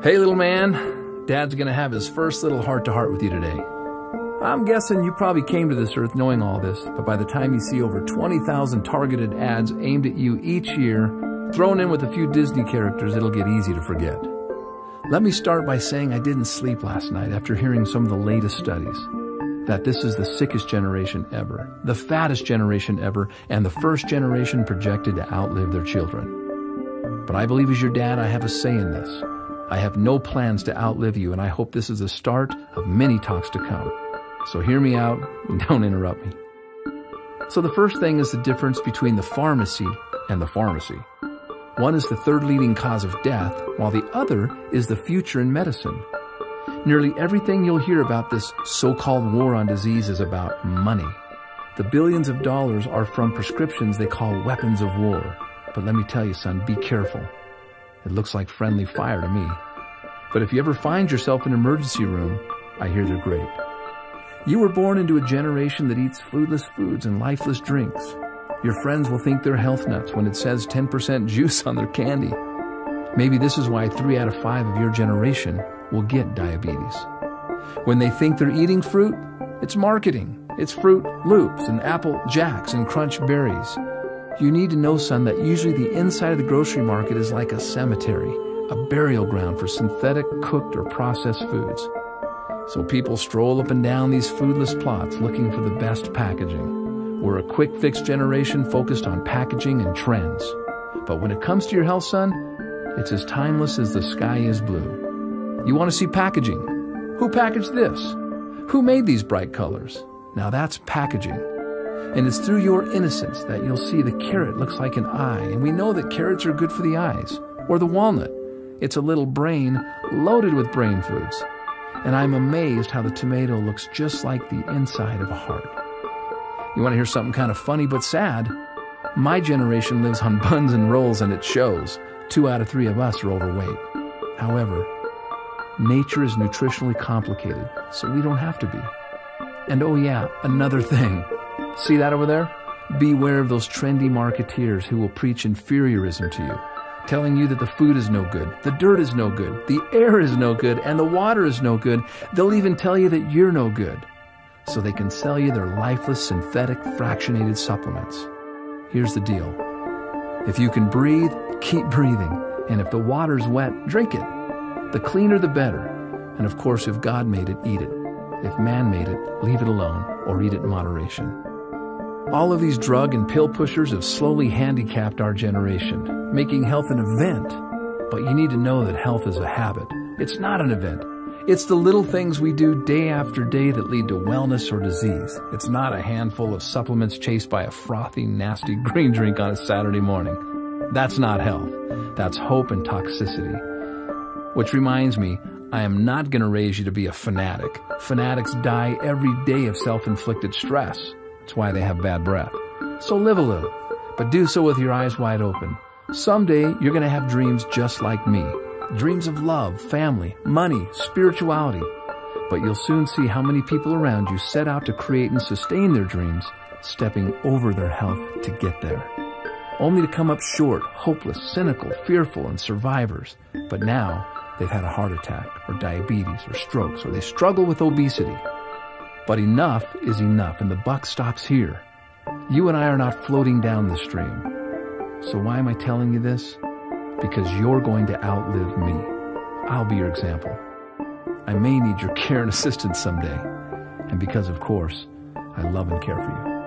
Hey, little man, Dad's gonna have his first little heart-to-heart with you today. I'm guessing you probably came to this earth knowing all this, but by the time you see over 20,000 targeted ads aimed at you each year, thrown in with a few Disney characters, it'll get easy to forget. Let me start by saying I didn't sleep last night after hearing some of the latest studies. That this is the sickest generation ever, the fattest generation ever, and the first generation projected to outlive their children. But I believe as your dad, I have a say in this. I have no plans to outlive you, and I hope this is the start of many talks to come. So hear me out and don't interrupt me. So the first thing is the difference between the pharmacy and the pharmacy. One is the third leading cause of death, while the other is the future in medicine. Nearly everything you'll hear about this so-called war on disease is about money. The billions of dollars are from prescriptions they call weapons of war. But let me tell you, son, be careful. It looks like friendly fire to me. But if you ever find yourself in an emergency room, I hear they're great. You were born into a generation that eats foodless foods and lifeless drinks. Your friends will think they're health nuts when it says 10% juice on their candy. Maybe this is why 3 out of 5 of your generation will get diabetes. When they think they're eating fruit, it's marketing. It's Fruit Loops and Apple Jacks and Crunch Berries. You need to know, son, that usually the inside of the grocery market is like a cemetery, a burial ground for synthetic, cooked, or processed foods. So people stroll up and down these foodless plots looking for the best packaging. We're a quick-fix generation focused on packaging and trends. But when it comes to your health, son, it's as timeless as the sky is blue. You want to see packaging? Who packaged this? Who made these bright colors? Now that's packaging. And it's through your innocence that you'll see the carrot looks like an eye, and we know that carrots are good for the eyes. Or the walnut. It's a little brain loaded with brain foods. And I'm amazed how the tomato looks just like the inside of a heart. You want to hear something kind of funny but sad? My generation lives on buns and rolls, and it shows. 2 out of 3 of us are overweight. However, nature is nutritionally complicated, so we don't have to be. And oh yeah, another thing. See that over there? Beware of those trendy marketeers who will preach inferiorism to you, telling you that the food is no good, the dirt is no good, the air is no good, and the water is no good. They'll even tell you that you're no good, so they can sell you their lifeless, synthetic, fractionated supplements. Here's the deal. If you can breathe, keep breathing. And if the water's wet, drink it. The cleaner, the better. And of course, if God made it, eat it. If man made it, leave it alone or eat it in moderation. All of these drug and pill pushers have slowly handicapped our generation, making health an event. But you need to know that health is a habit. It's not an event. It's the little things we do day after day that lead to wellness or disease. It's not a handful of supplements chased by a frothy, nasty green drink on a Saturday morning. That's not health. That's hope and toxicity. Which reminds me, I am not going to raise you to be a fanatic. Fanatics die every day of self-inflicted stress. That's why they have bad breath. So live a little, but do so with your eyes wide open. Someday, you're going to have dreams just like me. Dreams of love, family, money, spirituality. But you'll soon see how many people around you set out to create and sustain their dreams, stepping over their health to get there. Only to come up short, hopeless, cynical, fearful, and survivors. But now, they've had a heart attack, or diabetes, or strokes, or they struggle with obesity. But enough is enough, and the buck stops here. You and I are not floating down the stream. So why am I telling you this? Because you're going to outlive me. I'll be your example. I may need your care and assistance someday. And because, of course, I love and care for you.